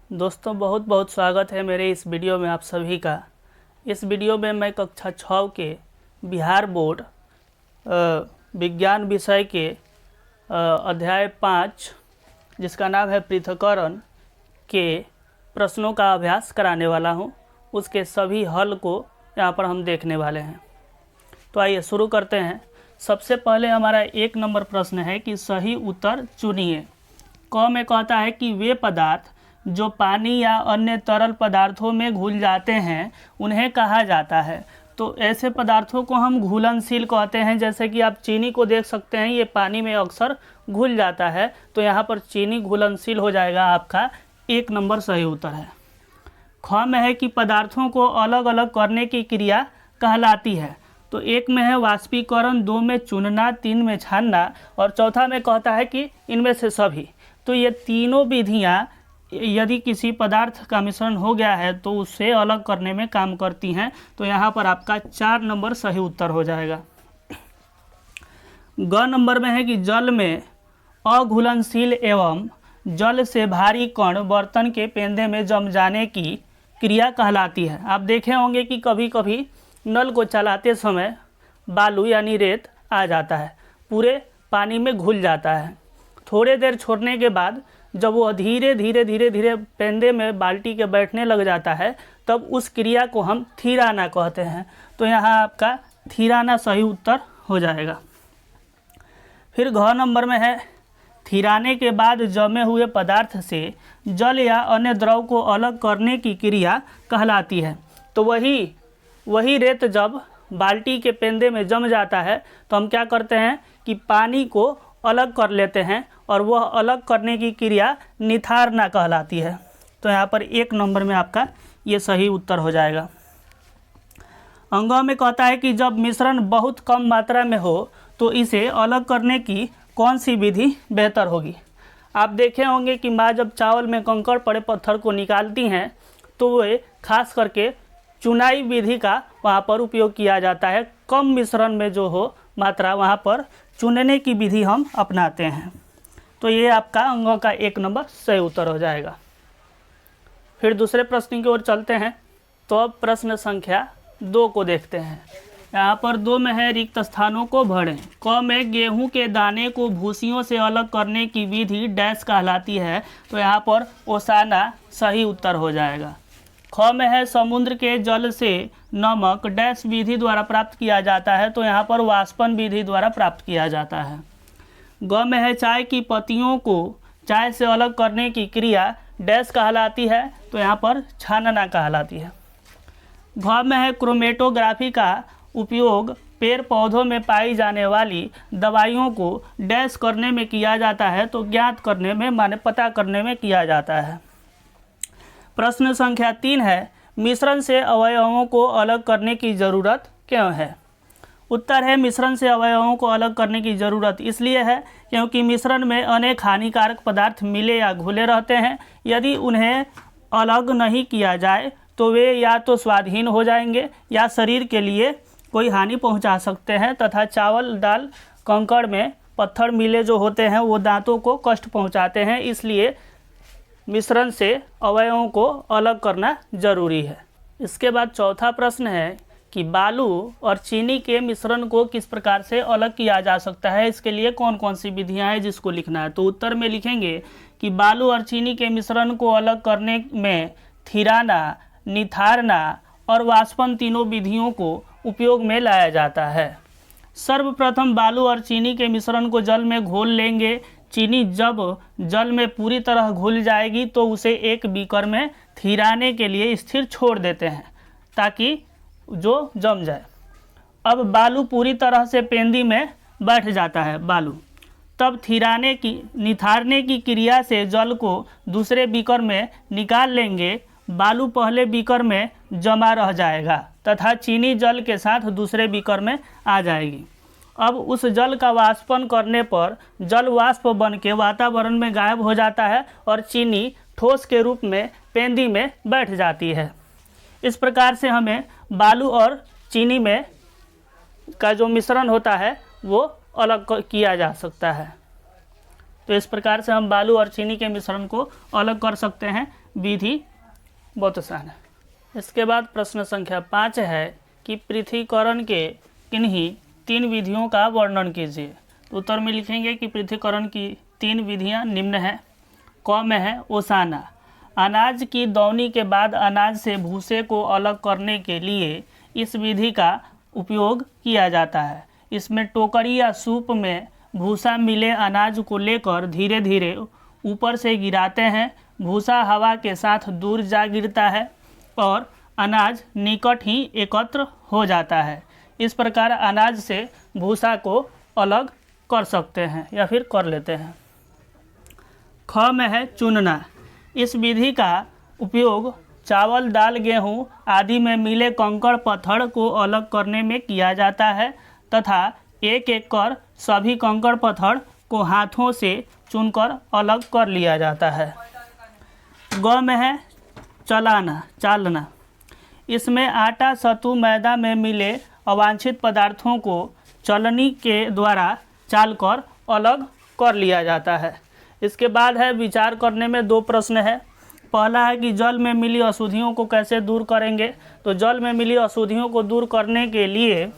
दोस्तों बहुत बहुत स्वागत है मेरे इस वीडियो में आप सभी का। इस वीडियो में मैं कक्षा 6 के बिहार बोर्ड विज्ञान विषय के अध्याय 5 जिसका नाम है पृथक्करण के प्रश्नों का अभ्यास कराने वाला हूं। उसके सभी हल को यहां पर हम देखने वाले हैं। तो आइए शुरू करते हैं। सबसे पहले हमारा 1 नंबर प्रश्न है कि सही उत्तर चुनिए। क में कहता है कि वे पदार्थ जो पानी या अन्य तरल पदार्थों में घुल जाते हैं उन्हें कहा जाता है। तो ऐसे पदार्थों को हम घुलनशील कहते हैं। जैसे कि आप चीनी को देख सकते हैं, ये पानी में अक्सर घुल जाता है, तो यहाँ पर चीनी घुलनशील हो जाएगा। आपका 1 नंबर सही उत्तर है। ख में है कि पदार्थों को अलग अलग करने की क्रिया कहलाती है। तो 1 में है वाष्पीकरण, 2 में चुनना, 3 में छानना और चौथा में कहता है कि इनमें से सभी। तो ये तीनों विधियाँ यदि किसी पदार्थ का मिश्रण हो गया है तो उसे अलग करने में काम करती हैं। तो यहाँ पर आपका 4 नंबर सही उत्तर हो जाएगा। ग नंबर में है कि जल में अघुलनशील एवं जल से भारी कण बर्तन के पेंदे में जम जाने की क्रिया कहलाती है। आप देखे होंगे कि कभी कभी नल को चलाते समय बालू यानी रेत आ जाता है, पूरे पानी में घुल जाता है। थोड़े देर छोड़ने के बाद जब वो धीरे धीरे पेंदे में बाल्टी के बैठने लग जाता है तब उस क्रिया को हम थीराना कहते हैं। तो यहाँ आपका थीराना सही उत्तर हो जाएगा। फिर घ नंबर में है थीराने के बाद जमे हुए पदार्थ से जल या अन्य द्रव को अलग करने की क्रिया कहलाती है। तो वही रेत जब बाल्टी के पेंदे में जम जाता है तो हम क्या करते हैं कि पानी को अलग कर लेते हैं और वह अलग करने की क्रिया निथारना कहलाती है। तो यहाँ पर 1 नंबर में आपका ये सही उत्तर हो जाएगा। अंग में कहता है कि जब मिश्रण बहुत कम मात्रा में हो तो इसे अलग करने की कौन सी विधि बेहतर होगी। आप देखे होंगे कि माँ जब चावल में कंकड़ पड़े पत्थर को निकालती हैं तो वे खास करके चुनाई विधि का वहाँ पर उपयोग किया जाता है। कम मिश्रण में जो हो मात्रा, वहाँ पर चुनने की विधि हम अपनाते हैं। तो ये आपका अंगों का 1 नंबर सही उत्तर हो जाएगा। फिर दूसरे प्रश्न की ओर चलते हैं। तो अब प्रश्न संख्या 2 को देखते हैं। यहाँ पर 2 में है रिक्त स्थानों को भरें। क में गेहूं के दाने को भूसियों से अलग करने की विधि डैश कहलाती है। तो यहाँ पर ओसाना सही उत्तर हो जाएगा। ख में है समुद्र के जल से नमक डैश विधि द्वारा प्राप्त किया जाता है। तो यहाँ पर वाष्पन विधि द्वारा प्राप्त किया जाता है। ग में है चाय की पत्तियों को चाय से अलग करने की क्रिया डैश कहलाती है। तो यहाँ पर छानना कहलाती है। घ में है क्रोमेटोग्राफी का उपयोग पेड़ पौधों में पाई जाने वाली दवाइयों को डैश करने में किया जाता है। तो ज्ञात करने में माने पता करने में किया जाता है। प्रश्न संख्या 3 है मिश्रण से अवयवों को अलग करने की ज़रूरत क्यों है। उत्तर है मिश्रण से अवयवों को अलग करने की ज़रूरत इसलिए है क्योंकि मिश्रण में अनेक हानिकारक पदार्थ मिले या घुले रहते हैं। यदि उन्हें अलग नहीं किया जाए तो वे या तो स्वादहीन हो जाएंगे या शरीर के लिए कोई हानि पहुंचा सकते हैं तथा चावल दाल कंकड़ में पत्थर मिले जो होते हैं वो दांतों को कष्ट पहुंचाते हैं। इसलिए मिश्रण से अवयवों को अलग करना जरूरी है। इसके बाद चौथा प्रश्न है कि बालू और चीनी के मिश्रण को किस प्रकार से अलग किया जा सकता है। इसके लिए कौन कौन सी विधियां हैं जिसको लिखना है। तो उत्तर में लिखेंगे कि बालू और चीनी के मिश्रण को अलग करने में थीराना, निथारना और वाष्पन तीनों विधियों को उपयोग में लाया जाता है। सर्वप्रथम बालू और चीनी के मिश्रण को जल में घोल लेंगे। चीनी जब जल में पूरी तरह घुल जाएगी तो उसे एक बीकर में थीराने के लिए स्थिर छोड़ देते हैं ताकि जो जम जाए। अब बालू पूरी तरह से पेंदी में बैठ जाता है बालू। तब निथारने की क्रिया से जल को दूसरे बीकर में निकाल लेंगे। बालू पहले बीकर में जमा रह जाएगा तथा चीनी जल के साथ दूसरे बीकर में आ जाएगी। अब उस जल का वाष्पन करने पर जल वाष्प बन के वातावरण में गायब हो जाता है और चीनी ठोस के रूप में पेंदी में बैठ जाती है। इस प्रकार से हमें बालू और चीनी में का जो मिश्रण होता है वो अलग किया जा सकता है। तो इस प्रकार से हम बालू और चीनी के मिश्रण को अलग कर सकते हैं। विधि बहुत आसान है। इसके बाद प्रश्न संख्या 5 है कि पृथ्वीकरण के किन्हीं 3 विधियों का वर्णन कीजिए। तो उत्तर में लिखेंगे कि पृथ्वीकरण की 3 विधियां निम्न हैं। क में है ओसाना, अनाज की दौनी के बाद अनाज से भूसे को अलग करने के लिए इस विधि का उपयोग किया जाता है। इसमें टोकरी या सूप में भूसा मिले अनाज को लेकर धीरे धीरे ऊपर से गिराते हैं। भूसा हवा के साथ दूर जा गिरता है और अनाज निकट ही एकत्र हो जाता है। इस प्रकार अनाज से भूसा को अलग कर सकते हैं या फिर कर लेते हैं। ख में है चुनना, इस विधि का उपयोग चावल, दाल, गेहूँ आदि में मिले कंकड़ पत्थर को अलग करने में किया जाता है तथा एक एक कर सभी कंकड़ पत्थर को हाथों से चुनकर अलग कर लिया जाता है। ग में है चालना, इसमें आटा, सत्तू, मैदा में मिले अवांछित पदार्थों को चलनी के द्वारा चालकर अलग कर लिया जाता है। इसके बाद है विचार करने में 2 प्रश्न है। पहला है कि जल में मिली अशुद्धियों को कैसे दूर करेंगे। तो जल में मिली अशुद्धियों को दूर करने के लिए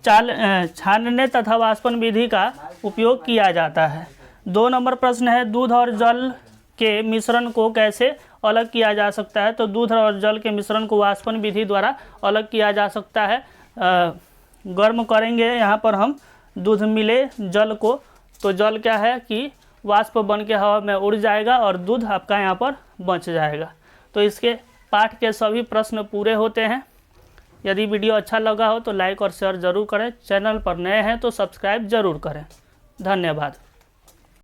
छानने तथा वाष्पन विधि का उपयोग किया जाता है। 2 नंबर प्रश्न है दूध और जल के मिश्रण को कैसे अलग किया जा सकता है। तो दूध और जल के मिश्रण को वाष्पन विधि द्वारा अलग किया जा सकता है। गर्म करेंगे यहाँ पर हम दूध मिले जल को, तो जल क्या है कि वाष्प बन के हवा में उड़ जाएगा और दूध आपका यहाँ पर बच जाएगा। तो इसके पाठ के सभी प्रश्न पूरे होते हैं। यदि वीडियो अच्छा लगा हो तो लाइक और शेयर ज़रूर करें। चैनल पर नए हैं तो सब्सक्राइब ज़रूर करें। धन्यवाद।